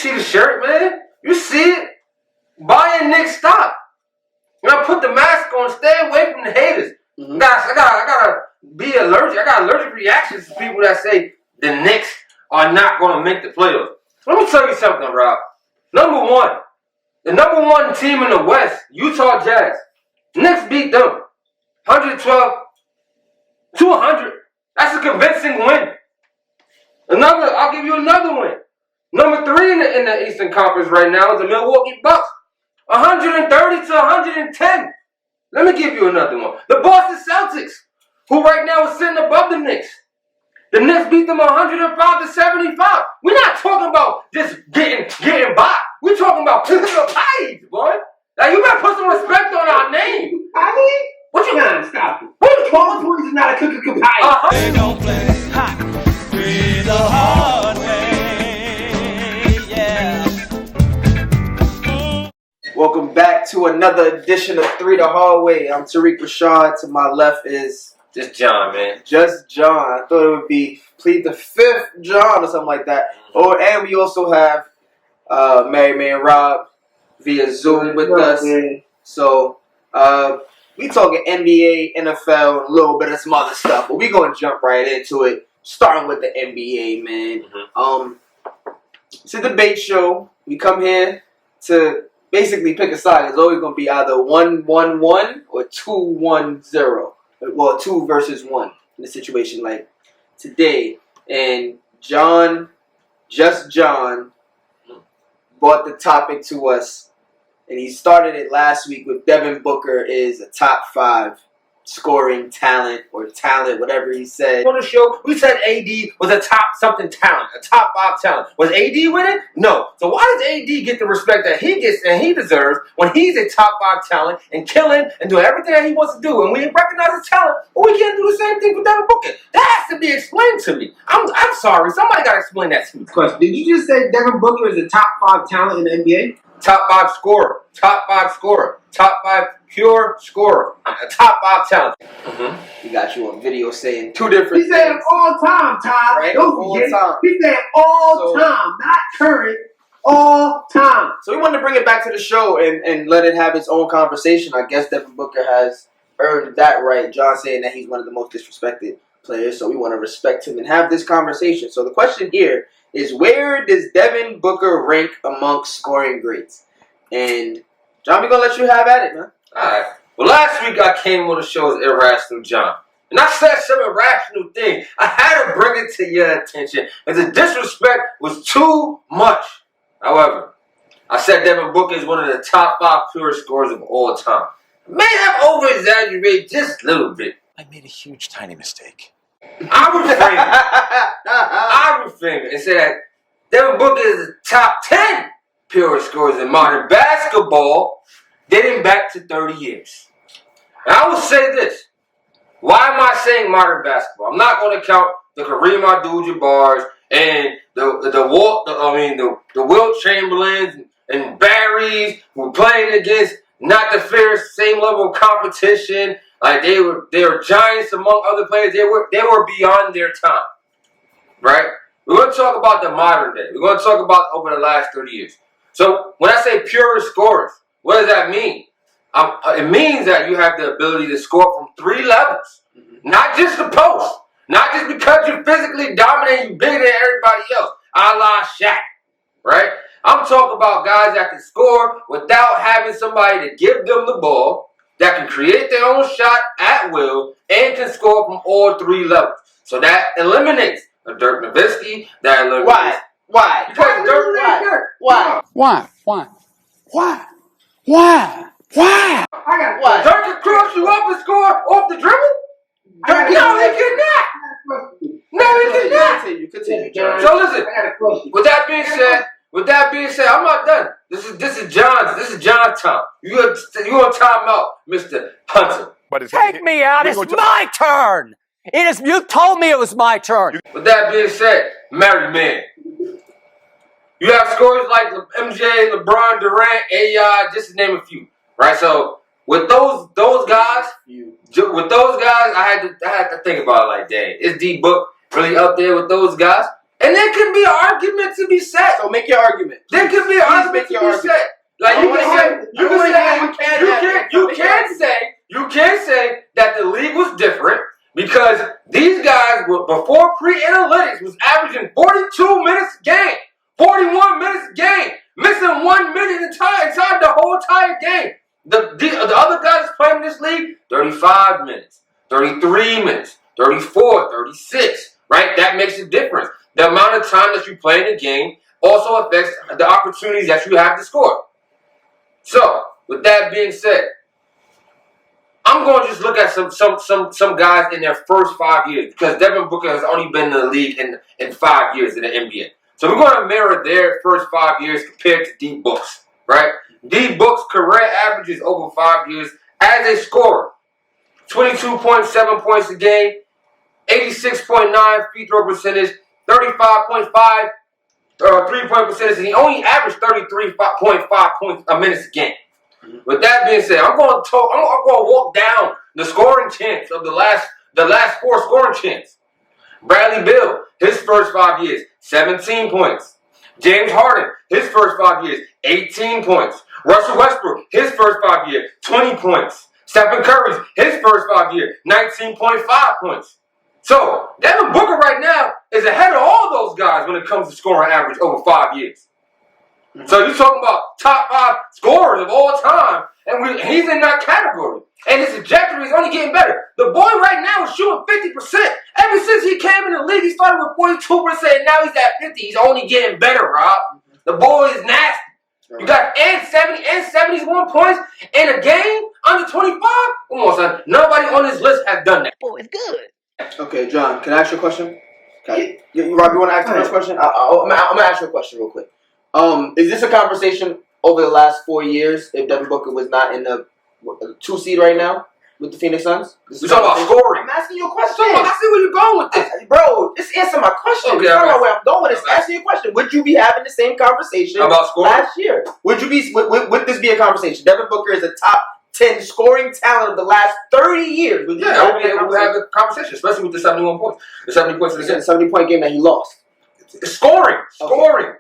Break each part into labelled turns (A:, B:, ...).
A: see the shirt, man. You see it. Buying Knicks stock. You know, put the mask on. Stay away from the haters. I gotta be allergic. I got allergic reactions to people that say the Knicks are not gonna make the playoffs. Let me tell you something, Rob. The number one team in the West, Utah Jazz. Knicks beat them 112-100. That's a convincing win. I'll give you another win. Number 3 in the Eastern Conference right now is the Milwaukee Bucks. 130-110. Let me give you another one. The Boston Celtics, who right now is sitting above the Knicks. The Knicks beat them 105-75. We're not talking about just getting by. We're talking about picking up heights, boy. Now you better put some respect on our name.
B: I mean,
A: What you
B: nah, stop it.
A: What you
B: Paul George is not a cookie pie.
C: They don't play hot with the hard way. Yeah.
D: Welcome back to another edition of 3 the Hard Way. I'm Tariq Rashad. To my left is
A: Just John, man.
D: Just John. I thought it would be plead the 5th John or something like that. And we also have Mary Man Rob via Zoom with us.
B: Man.
D: So we talking NBA, NFL, and a little bit of some other stuff, but we gonna jump right into it. Starting with the NBA, man. It's a debate show. We come here to basically pick a side. It's always gonna be either 1-1-1 or 2-1-0. Well, 2 versus 1 in a situation like today. And John brought the topic to us, and he started it last week with Devin Booker is a top 5 scoring talent, whatever he said.
A: On the show, we said AD was a top something talent, a top 5 talent. Was AD winning? No. So why does AD get the respect that he gets and he deserves when he's a top 5 talent and killing and doing everything that he wants to do, and we recognize his talent, but we can't do the same thing with Devin Booker? That has to be explained to me. I'm sorry. Somebody got to explain that to me.
B: Question. Did you just say Devin Booker is a top 5 talent in the NBA?
A: Top 5 scorer, top 5 scorer, top 5 pure scorer, a top 5 talent.
D: We got you on video saying 2 different
B: He said
D: things.
B: all time, Todd.
D: Right?
B: Don't
D: All
B: forget.
D: time.
B: He said all time, not current. All time.
D: So we wanted to bring it back to the show and let it have its own conversation. I guess Devin Booker has earned that right. John saying that he's one of the most disrespected players, so we want to respect him and have this conversation. So the question here is, where does Devin Booker rank amongst scoring greats? And John, we're going to let you have at it, man.
A: All right. Well, last week I came on the show as Irrational John. And I said some irrational thing. I had to bring it to your attention. And the disrespect was too much. However, I said Devin Booker is one of the top 5 pure scorers of all time. I may have over-exaggerated just a little bit.
C: I made a huge, tiny mistake.
A: I would frame it and say that Devin Booker is the top 10 pure scorers in modern basketball dating back to 30 years. And I will say this. Why am I saying modern basketball? I'm not going to count the Kareem Abdul-Jabbars and the Wilt Chamberlains and Barrys who were playing against not the fair same level of competition. Like they were giants among other players. They were beyond their time. Right? We're going to talk about the modern day. We're going to talk about over the last 30 years. So when I say pure scorers, what does that mean? It means that you have the ability to score from 3 levels. Not just the post. Not just because you're physically dominant, you're bigger than everybody else. A la Shaq. Right? I'm talking about guys that can score without having somebody to give them the ball, that can create their own shot at will, and can score from all 3 levels. So that eliminates a Dirk Nowitzki. That eliminates...
D: Why?
A: Because Dirk...
D: Why?
B: I got a
D: Why?
A: Dirk can cross you up and score off the dribble? No, he cannot. No, he cannot.
D: Continue, John.
A: So listen,
B: I got a question.
A: with that being said, I'm not done. This is John's time. You on timeout, Mr. Hunter.
C: Take me out. It's my turn. You told me it was my turn.
A: With that being said, married man. You have scorers like MJ, LeBron, Durant, AI, just to name a few. Right? So with those guys, I had to think about it like, dang, is D-Book really up there with those guys? And there could be an argument to be said.
D: So make your argument.
A: There could be an argument to be said. Like you can say that the league was different because these guys were before pre-analytics was averaging 42 minutes a game, 41 minutes a game, missing 1 minute inside the whole entire game. The other guys playing in this league, 35 minutes, 33 minutes, 34, 36, right? That makes a difference. The amount of time that you play in the game also affects the opportunities that you have to score. So, with that being said, I'm going to just look at some guys in their first 5 years because Devin Booker has only been in the league in 5 years in the NBA. So we're going to mirror their first 5 years compared to D Book's, right? D Book's career averages over 5 years as a scorer: 22.7 points a game, 86.9 free throw percentage, 35.5 3-point percentage. He only averaged 33.5 points a minute a game. With that being said, I'm going to walk down the scoring chance of the last 4 scoring chants. Bradley Beal, his first 5 years, 17 points. James Harden, his first 5 years, 18 points. Russell Westbrook, his first 5 years, 20 points. Stephen Curry's, his first 5 years, 19.5 points. So, Devin Booker right now is ahead of all those guys when it comes to scoring average over 5 years. So, you're talking about top 5 scorers of all time, and he's in that category. And his trajectory is only getting better. The boy right now is shooting 50%. Ever since he came in the league, he started with 42%, and now he's at 50%. He's only getting better, Rob. The boy is nasty. You got 71 points in a game under 25? Come on, son. Nobody on this list has done that.
C: Boy, it's good.
D: Okay, John, can I ask you a question? Okay. Rob, you want to ask the first question? I'm going to ask you a question real quick. Is this a conversation over the last 4 years if Devin Booker was not in the 2 seed right now with the Phoenix Suns?
A: We're talking about scoring.
D: I'm asking you a question.
A: I see where you're going with this.
D: Bro, just answer my question.
A: Okay,
D: It's not where I'm going. It's asking you a question. Would you be having the same conversation
A: about scoring
D: last year? Would this be a conversation? Devin Booker is a top 10 scoring talent of the last 30 years. Would you
A: I would be able to have a conversation, especially with the 71 points. The 70 points in the game.
D: 70-point game that he lost.
A: It's scoring.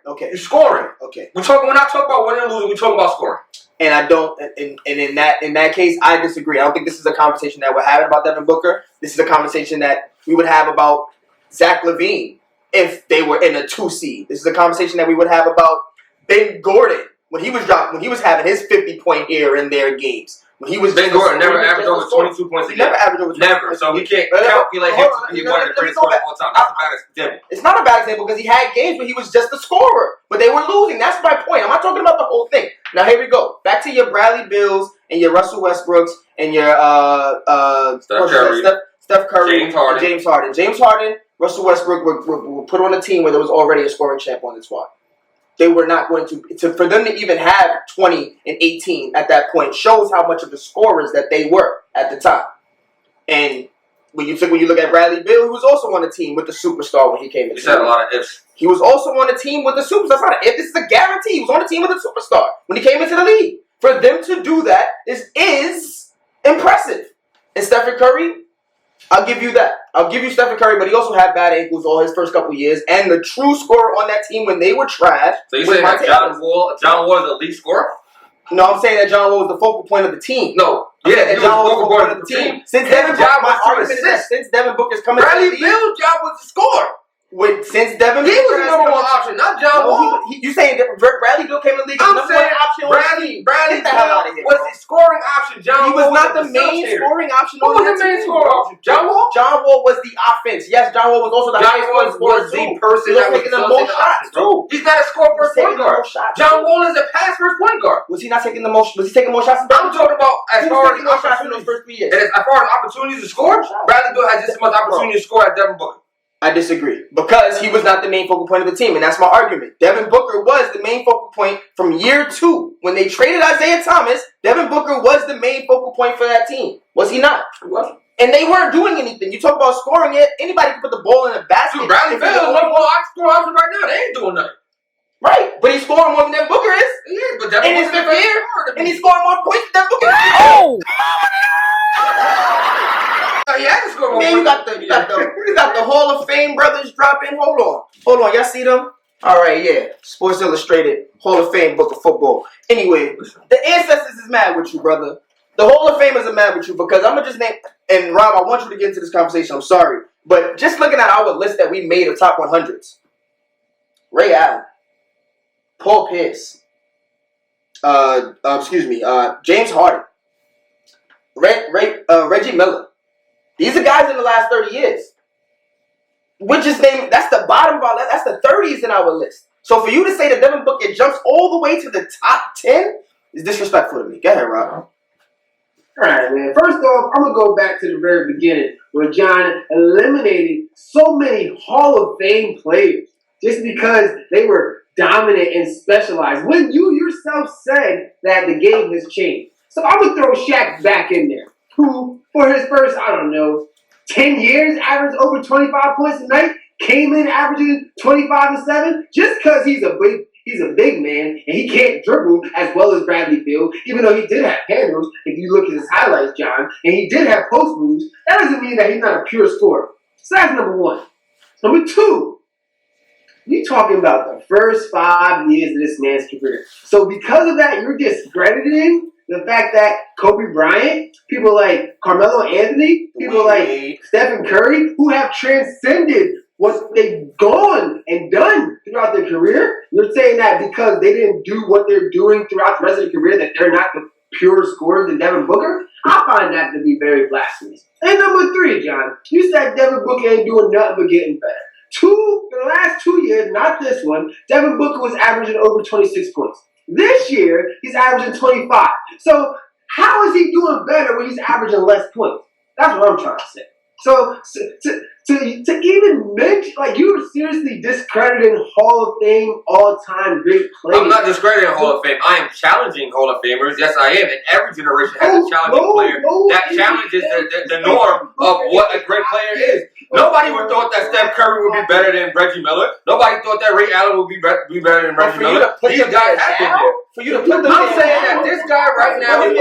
D: Okay.
A: You're scoring.
D: Okay.
A: We're not talking about winning and losing. We're talking about scoring.
D: And I don't. And in that case, I disagree. I don't think this is a conversation that we're having about Devin Booker. This is a conversation that we would have about Zach LaVine if they were in a 2 seed. This is a conversation that we would have about Ben Gordon when he was having his 50-point year in their games. When he was
A: Ben Gordon never averaged over 22 points a game.
D: Never averaged over 22
A: Never. So we can't calculate him to be one of the greatest scorers of all time. That's a bad example.
D: It's not a bad example because he had games where he was just a scorer, but they were losing. That's my point. I'm not talking about the whole thing. Now here we go. Back to your Bradley Bills and your Russell Westbrooks and your Steph Curry, James Harden. James Harden, Russell Westbrook were put on a team where there was already a scoring champ on the squad. They were not going to for them to even have 20 and 18 at that point shows how much of the scorers that they were at the time. And when you look at Bradley Beal, he was also on a team with the superstar when he came in.
A: You said a lot of ifs.
D: He was also on a team with the superstar. That's not an if. This is a guarantee. He was on a team with a superstar when he came into the league. For them to do that is impressive. And Stephen Curry, I'll give you that. I'll give you Stephen Curry, but he also had bad ankles all his first couple years. And the true scorer on that team when they were trash.
A: So you saying that John Wall is the elite scorer?
D: No, I'm saying that John Wall was the focal point of the team.
A: No.
D: He was the focal point of the team. Since Devin Booker's coming to the league,
A: Bradley Beal's job was to score.
D: Since Devin
A: Booker was the number 1 option, not John Wall.
D: You saying that Bradley Beal came in the league as the number 1 option on the team?
A: Bradley
D: Get the hell out of here.
A: was the scoring option. John
D: He
A: Wall
D: was not the main scoring option
A: Who
D: on
A: was the main scoring option? John Wall?
D: John Wall was the offense. Yes, John Wall was also the highest scorer
A: was the person that was
D: taking the most shots too.
A: He's not a score first point guard. John Wall is a pass first point guard.
D: Was he not taking the most? Was he taking more shots?
A: I'm talking about as far as
D: shots in those first 3 years.
A: As far as opportunities to score, Bradley Beal had just as much opportunity to score as Devin Booker.
D: I disagree. Because he was not the main focal point of the team, and that's my argument. Devin Booker was the main focal point from year 2. When they traded Isaiah Thomas, Devin Booker was the main focal point for that team. Was he not?
A: He wasn't.
D: And they weren't doing anything. You talk about scoring it, anybody can put the ball in a basket.
A: Dude, Bradley Beal is number 1 scoring option right now. They ain't doing nothing.
D: Right. But he's scoring more than Devin Booker is.
A: Yeah, but Devin
D: in his
A: Booker
D: 5th year, and he's scoring more points than Devin Booker is.
C: Oh!
A: He had to score more
D: Man, you got the got the Hall of Fame brothers dropping. Hold on. Y'all see them? All right, yeah. Sports Illustrated Hall of Fame book of football. Anyway, the ancestors is mad with you, brother. The Hall of Famers are mad with you because I'm gonna just name. And Rob, I want you to get into this conversation. I'm sorry, but just looking at our list that we made of top 100s: Ray Allen, Paul Pierce, James Harden, Reggie Miller. These are guys in the last 30 years. We're just naming, that's the bottom of our list. That's the 30s in our list. So for you to say that Devin Booker jumps all the way to the top 10 is disrespectful to me. Go ahead, Rob.
B: All right, man. First off, I'm going to go back to the very beginning where John eliminated so many Hall of Fame players just because they were dominant and specialized. When you yourself said that the game has changed. So I'm going to throw Shaq back in there, who, for his first, 10 years, averaged over 25 points a night, came in averaging 25 and 7, just because he's a big man and he can't dribble as well as Bradley Beal, even though he did have handles, if you look at his highlights, John, and he did have post moves. That doesn't mean that he's not a pure scorer. So that's number one. Number two, you're talking about the first 5 years of this man's career. So because of that, you're discrediting the fact that Kobe Bryant, people like Carmelo Anthony, people like Stephen Curry, who have transcended what they've gone and done throughout their career, you're saying that because they didn't do what they're doing throughout the rest of their career, that they're not the pure scorers than Devin Booker? I find that to be very blasphemous. And number three, John, you said Devin Booker ain't doing nothing but getting better. For the last 2 years, not this one, Devin Booker was averaging over 26 points. This year, he's averaging 25. So how is he doing better when he's averaging less points? That's what I'm trying to say. So to even mention, like, you were seriously discrediting Hall of Fame all-time great players.
A: I'm not discrediting Hall of Fame. I am challenging Hall of Famers. Yes, I am. And every generation has a challenging player that challenges the norm of what a great player is. Nobody would thought that Steph Curry would be better than Reggie Miller. Nobody thought that Ray Allen would be better than Reggie Miller. These guys have been there.
D: For you to put them
A: I'm saying that this guy right now, the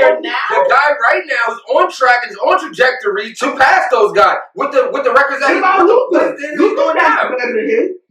A: guy right now is on track, is on trajectory to pass those guys with the records that he's going down.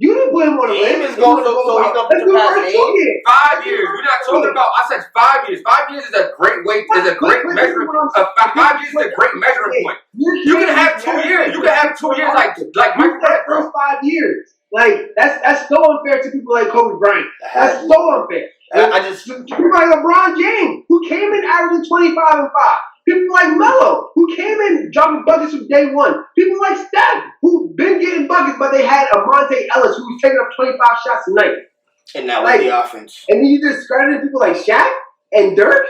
B: You didn't put him on the list.
D: He's going to put the past
A: 5 years. We're not talking about. I said 5 years. 5 years is a great measuring. 5 years is a great measuring point. You can have 2 years. You can have 2 years like Michael Jordan.
B: First 5 years. Like that's so unfair to people like Kobe Bryant. That's so unfair. People like LeBron James, who came in averaging 25 and 5. People like Melo, who came in dropping buckets from day one. People like Steph, who've been getting buckets, but they had a Monte Ellis who was taking up 25 shots a night.
D: And that was the offense.
B: And then you discredited people like Shaq and Dirk?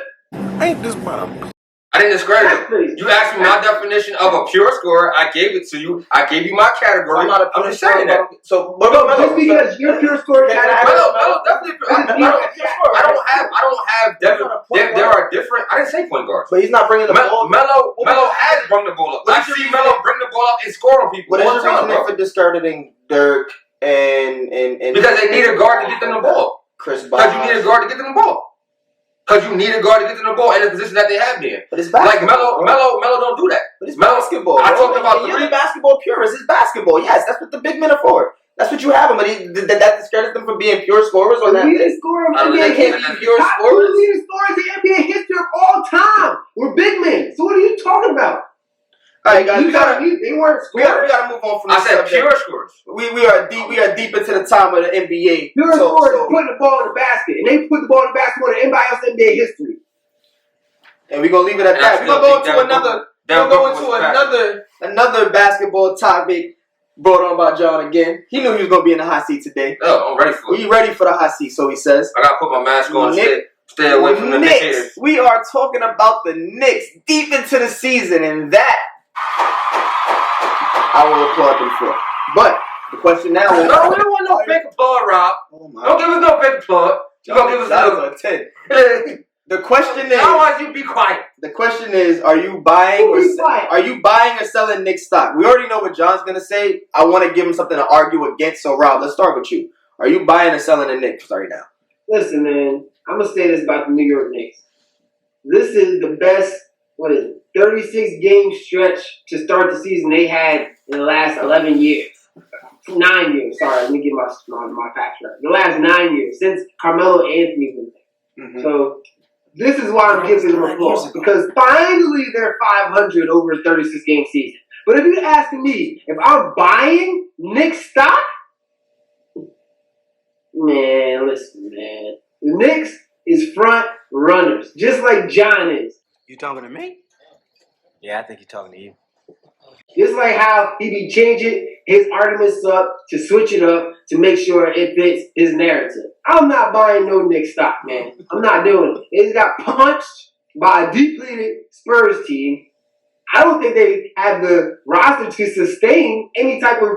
D: Ain't this mom?
A: I didn't discredit it. You asked me my definition of a pure scorer. I gave it to you. I gave you my category. I'm just saying that.
B: So, just because you're a pure scorer,
A: Melo definitely. I don't have Devin. There are different. I didn't say point guards.
D: But he's not bringing the ball.
A: Melo has brought the ball up. I see Melo bring the ball up and score on people.
D: What is your reasoning for discrediting Dirk and
A: because they need a guard to get them the ball.
D: Chris Bosh.
A: Because you need a guard to get them the ball. Because you need a guard to get them the ball in the position that they have there.
D: But it's basketball.
A: Like Melo don't do that.
D: But it's basketball.
A: I talked about
D: you're the basketball purist. It's basketball. Yes, that's what the big men are for. That's what you have them. But that discredits them from being pure scorers or not?
B: Leading scorer of NBA history.
D: Pure scorers.
B: Leading scorers in NBA history of all time. We're big men. So what are you talking about?
D: All right, guys,
B: they weren't scorers.
D: We gotta move on from this subject.
A: Pure scorers.
D: We are deep into the time of the NBA.
B: Pure scorers putting the ball in the basket, and they put the ball in the basket more than anybody else in NBA history.
D: And we're gonna leave it at that. We're gonna go into another basketball topic brought on by John again. He knew he was gonna be in the hot seat today.
A: Oh, I'm ready for it.
D: You ready for the hot seat? So he says.
A: I gotta put my mask on and stay away from the Knicks.
D: We are talking about the Knicks deep into the season, and that I will applaud them for. But the question now is,
A: no, we don't want no fake applaud, Rob.
D: Oh my
A: don't give us no fake applaud. You're gonna give us
D: a 10. The question is,
A: I want you to be quiet.
D: The question is, are you buying or selling Knicks stock? We already know what John's gonna say. I want to give him something to argue against. So Rob, let's start with you. Are you buying or selling the Knicks right now?
B: Listen, man, I'm gonna say this about the New York Knicks. This is the best a 36-game stretch to start the season they had in the last 11 years. 9 years. Sorry, let me get my facts right. The last 9 years since Carmelo Anthony's been there. Mm-hmm. So this is why I'm giving them applause, because finally they're 500 over a 36-game season. But if you're asking me if I'm buying Knicks stock, man, listen, man. The Knicks is front runners, just like John is.
C: You talking to me? Yeah, I think he's talking to you.
B: Just like how he be changing his arguments up to switch it up to make sure it fits his narrative. I'm not buying no Knicks stock, man. I'm not doing it. They just got punched by a depleted Spurs team. I don't think they have the roster to sustain any type of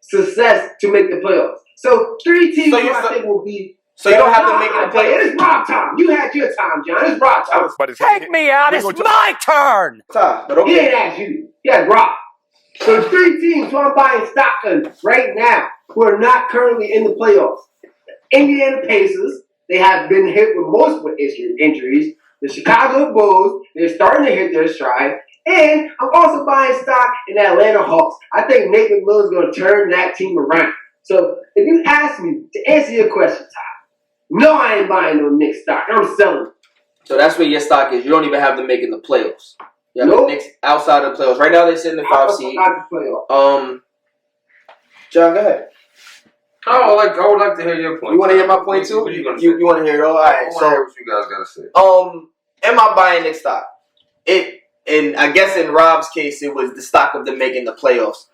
B: success to make the playoffs. So 3 teams I think will be.
D: So you don't have to make it a playoff.
B: It's Rob time. You had your time, John. It's Rob time.
C: Take me out. It's my turn.
D: But okay.
B: He ain't asked you. He had Rob. So 3 teams who I'm buying stock in right now who are not currently in the playoffs. Indiana Pacers, they have been hit with multiple injuries. The Chicago Bulls, they're starting to hit their stride. And I'm also buying stock in the Atlanta Hawks. I think Nate McMillan's going to turn that team around. So if you ask me to answer your question, Ty, no, I ain't buying no Knicks stock. I'm selling it.
D: So that's where your stock is. You don't even have them making the playoffs. You have
B: Nope.
D: the Knicks outside of the playoffs. Right now they're sitting in the 5 seed. John, go ahead.
A: I would like to hear your point.
D: You want to hear my point too?
A: What are you going to say?
D: You want to hear it all? All right.
A: I want to hear what you guys got to say.
D: Am I buying Knicks stock? And I guess in Rob's case, it was the stock of them making the playoffs.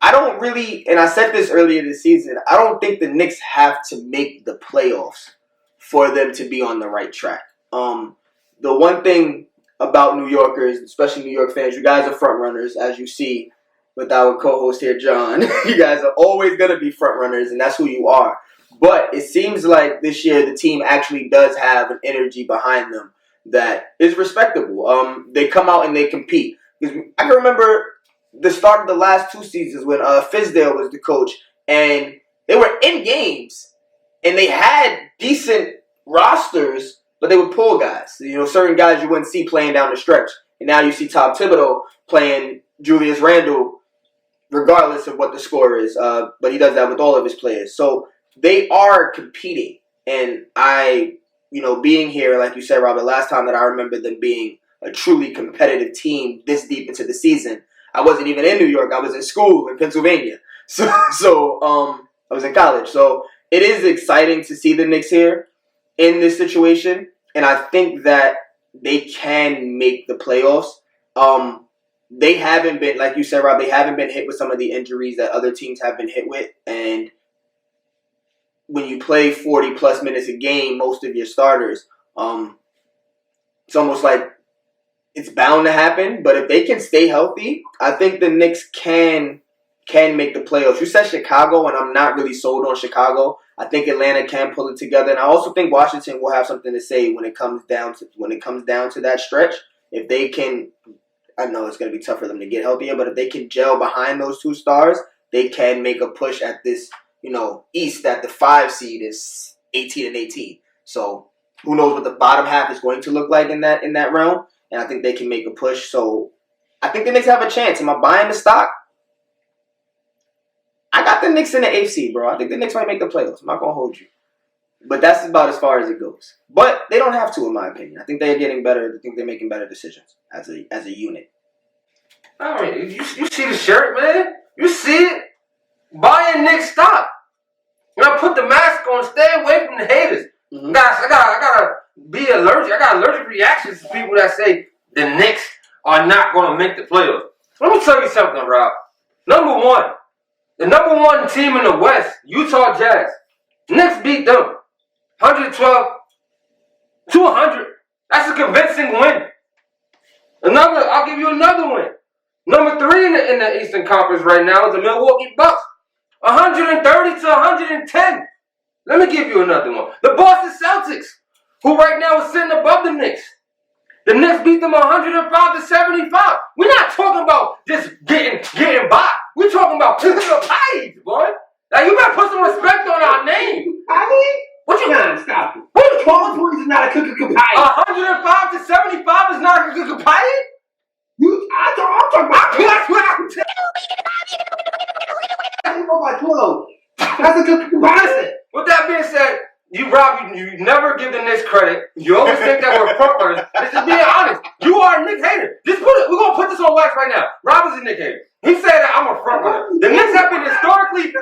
D: I don't really, and I said this earlier this season, I don't think the Knicks have to make the playoffs for them to be on the right track. The one thing about New Yorkers, especially New York fans, you guys are front runners, as you see with our co-host here, John. You guys are always going to be front runners, and that's who you are. But it seems like this year the team actually does have an energy behind them that is respectable. They come out and they compete. Because I can remember the start of the last 2 seasons when Fizdale was the coach, and they were in games, and they had decent rosters, but they would pull guys. You know, certain guys you wouldn't see playing down the stretch. And now you see Tom Thibodeau playing Julius Randle, regardless of what the score is. But he does that with all of his players. So they are competing. And being here, like you said, Robert, last time that I remember them being a truly competitive team this deep into the season, I wasn't even in New York. I was in school in Pennsylvania. So I was in college. So it is exciting to see the Knicks here in this situation. And I think that they can make the playoffs. They haven't been, like you said, Rob, they haven't been hit with some of the injuries that other teams have been hit with. And when you play 40-plus minutes a game, most of your starters, it's almost like it's bound to happen. But if they can stay healthy, I think the Knicks can make the playoffs. You said Chicago, and I'm not really sold on Chicago. I think Atlanta can pull it together, and I also think Washington will have something to say when it comes down to that stretch. If they can, I know it's going to be tough for them to get healthier, but if they can gel behind those 2 stars, they can make a push at this, East, that the 5 seed is 18-18. So who knows what the bottom half is going to look like in that realm, and I think they can make a push. So I think the Knicks have a chance. Am I buying the stock? I got the Knicks in the 8th seed, bro. I think the Knicks might make the playoffs. I'm not going to hold you. But that's about as far as it goes. But they don't have to, in my opinion. I think they're getting better. I think they're making better decisions as a unit.
A: I mean, you see the shirt, man. You see it. Buying Knicks stock. Put the mask on. Stay away from the haters. Mm-hmm. I gotta be allergic. I got allergic reactions to people that say the Knicks are not going to make the playoffs. Let me tell you something, Rob. The number one team in the West, Utah Jazz. Knicks beat them 112 to 100. That's a convincing win. I'll give you another win. Number 3 in the Eastern Conference right now is the Milwaukee Bucks. 130 to 110. Let me give you another one. The Boston Celtics, who right now is sitting above the Knicks. The Knicks beat them 105 to 75. We're not talking about just getting by. We're talking about picking up heights, boy. Like, you better put some respect on our name.
B: I mean, what you got? Stop it.
A: What you
B: 12 points is not a cookie pie.
A: 105 to 75 is not a cookie pie.
B: I'm talking about 12. I'm talking about 12. That's a cookie pie.
A: Listen, with that being said, you never give the Knicks credit. You always think that we're front runners. Let's just be honest. You are a Knicks hater. We're gonna put this on wax right now. Rob is a Knicks hater. He said that I'm a front runner. The Knicks have been historically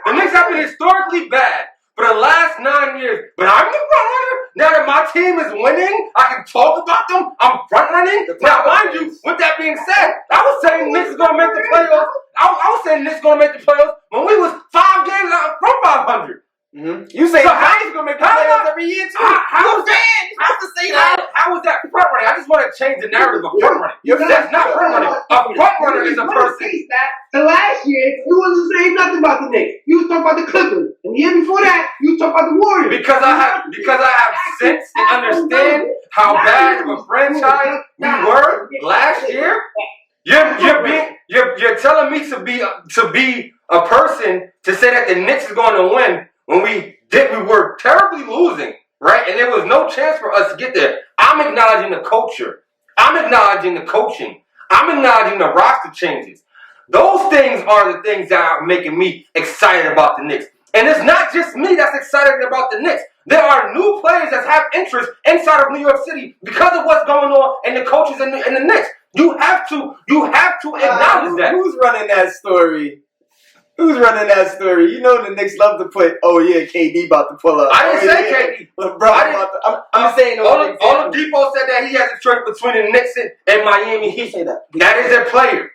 A: bad for the last 9 years. But I'm the front runner. Now that my team is winning, I can talk about them. I'm front running. Now, mind you, with that being said, I was saying the Knicks is gonna make the playoffs. I was saying the Knicks gonna make the playoffs when we was 5 games out from 500.
D: Mm-hmm. You say
A: So
D: Giants gonna make the playoffs every year too.
A: How is that?
D: You have to say that.
A: How is that front running? I just want to change the narrative of front running. That's not front running. A front runner is a person.
B: The last year, you wasn't saying nothing about the Knicks. You was talking about the Clippers. And the year before that, you was talking about the Warriors.
A: Because I have sense and understand how bad of a franchise we were last year. You're telling me to be a person to say that the Knicks is going to win when we were terribly losing, right? And there was no chance for us to get there. I'm acknowledging the culture. I'm acknowledging the coaching. I'm acknowledging the roster changes. Those things are the things that are making me excited about the Knicks. And it's not just me that's excited about the Knicks. There are new players that have interest inside of New York City because of what's going on and the coaches and the Knicks. You have to acknowledge that.
D: Who's running that story? Who's running that story? You know the Knicks love to put, oh yeah, KD about to pull up.
A: I didn't say KD.
D: I'm saying
A: Oladipo said that he has a choice between the Knicks and Miami Heat. That is a player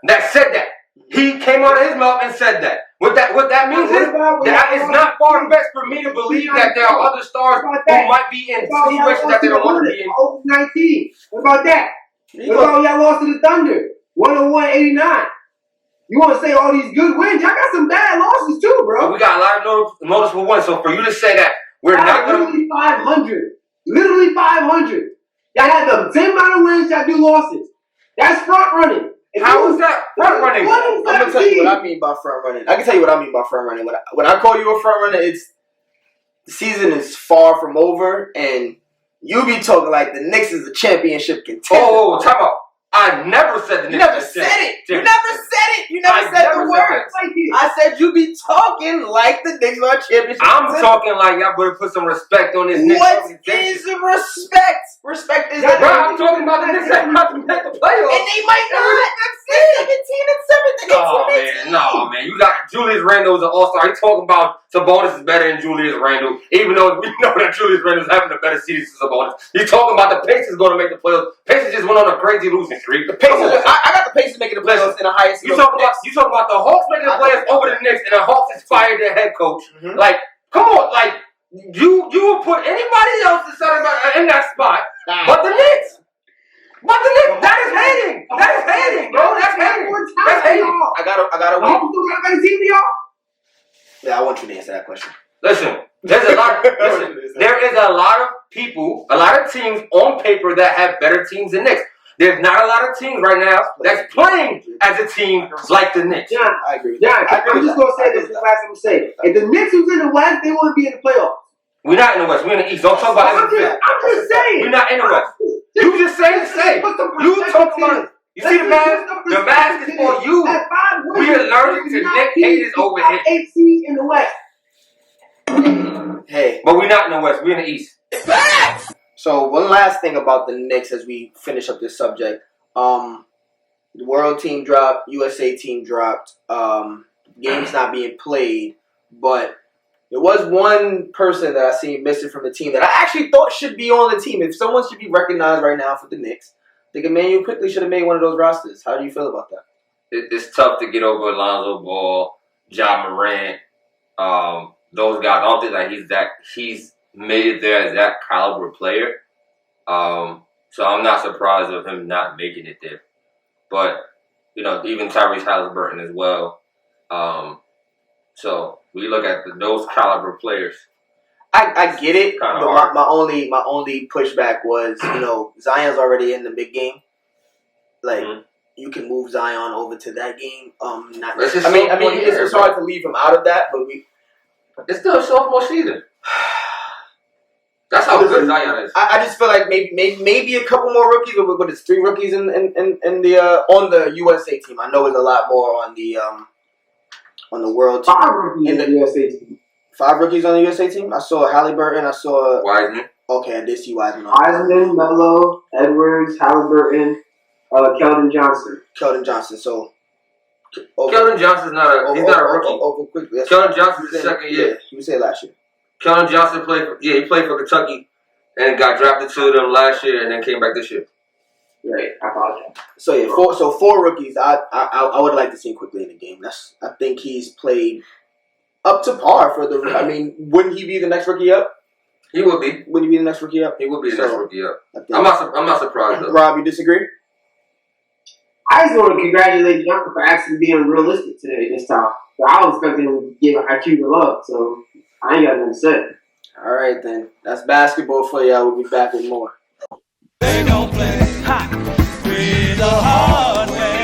A: that said that. He came out of his mouth and said that. What that means is that it's not far-fetched for me to believe that there are other stars who might be in situations that they don't want to be in.
B: 19. What about that? What about y'all lost to the Thunder? 101-89. You want to say all these good wins? Y'all got some bad losses too, bro.
A: We got a lot of noticeable wins. So for you to say that we're not going to...
B: Literally 500. Y'all had the same amount of wins y'all do losses. That's front running.
A: How is that front running?
D: I'm going to tell you what I mean by front running. I can tell you what I mean by front running. When I call you a front runner, it's the season is far from over, and you be talking like the Knicks is a championship contender.
A: Oh, time out. I never said the Knicks.
D: You never said it. You never said it. You never said the words. I said you be talking like the Knicks are a championship.
A: I'm talking like y'all better put some respect on this Knicks.
D: What is respect? Respect is
A: that. Bro, I'm talking about the Knicks that have to make the playoffs.
D: And they might not. They're 17 and 7.
A: No, man. You got Julius Randle is an all-star. He's talking about Sabonis is better than Julius Randle, even though we know that Julius Randle is having a better season than Sabonis. He's talking about the Pacers going to make the playoffs. Pacers just went on a crazy losing streak.
D: The Pacers, I got the Pacers making the playoffs in the highest.
A: You talking about the Hawks making the playoffs over the Knicks, and the Hawks has fired their head coach. Mm-hmm. Like, come on, like you will put anybody else in that spot, but the Knicks. But the Knicks, that is hating. That is hating, bro. That's hating. That's hating.
D: I gotta win.
B: I got a team, y'all.
D: Yeah, I want you to answer that question.
A: Listen, there is a lot of people, a lot of teams on paper that have better teams than Knicks. There's not a lot of teams right now that's playing as a team like the Knicks.
B: John,
D: I agree.
B: I'm just gonna say this. This is the last thing I'm saying. If the Knicks was in the West, they wouldn't be in the playoffs.
A: We're not in the West. We're in the East. Don't talk about
B: I'm just saying.
A: We're not in the West. You just say the same. You talk about. You see the mask? The mask is for you. We are allergic to Knicks haters over here.
B: 8 seed in the West.
D: Hey,
A: but we're not in the West. We're in the East.
D: So one last thing about the Knicks as we finish up this subject. The World team dropped, USA team dropped. Games not being played, but there was one person that I seen missing from the team that I actually thought should be on the team. If someone should be recognized right now for the Knicks, I think Emmanuel quickly should have made one of those rosters. How do you feel about that?
A: It's tough to get over Alonzo Ball, Ja Morant, those guys. I don't think that he's made it there as that caliber player. So I'm not surprised of him not making it there. But, even Tyrese Halliburton as well. So we look at those caliber players.
D: I get it, but my only pushback was, Zion's already in the big game. Like, you can move Zion over to that game. It's hard to leave him out of that, but
A: it's still a sophomore season. That's how good good Zion is.
D: I just feel like maybe a couple more rookies. But it's 3 rookies in the on the USA team. I know it's a lot more on the world team.
B: 5 rookies in the USA team.
D: 5 rookies on the USA team. I saw Halliburton. I saw
A: Wiseman.
D: Okay, I did see Wiseman.
B: Wiseman, Melo, Edwards, Halliburton, Keldon Johnson.
D: Keldon Johnson. So
A: Keldon Johnson's not a rookie.
D: Quickly.
A: Keldon Johnson's his second year.
D: Yeah, you said last year.
A: Keldon Johnson he played for Kentucky and got drafted to them last year and then came back this year.
B: Right, I apologize.
D: So yeah, 4 rookies. I would like to see quickly in the game. I think he's played up to par for the. I mean, wouldn't he be the next rookie up?
A: He would be.
D: Would he be the next rookie up?
A: He would be the next rookie up.
D: I'm
A: not surprised though.
D: Rob, you disagree?
B: I just want to congratulate Jonathan for actually being realistic today this time. So I was expecting him to give IQ the love, so I ain't got nothing to say.
D: All right then, that's basketball for y'all. We'll be back with more.
E: They don't play the hard way.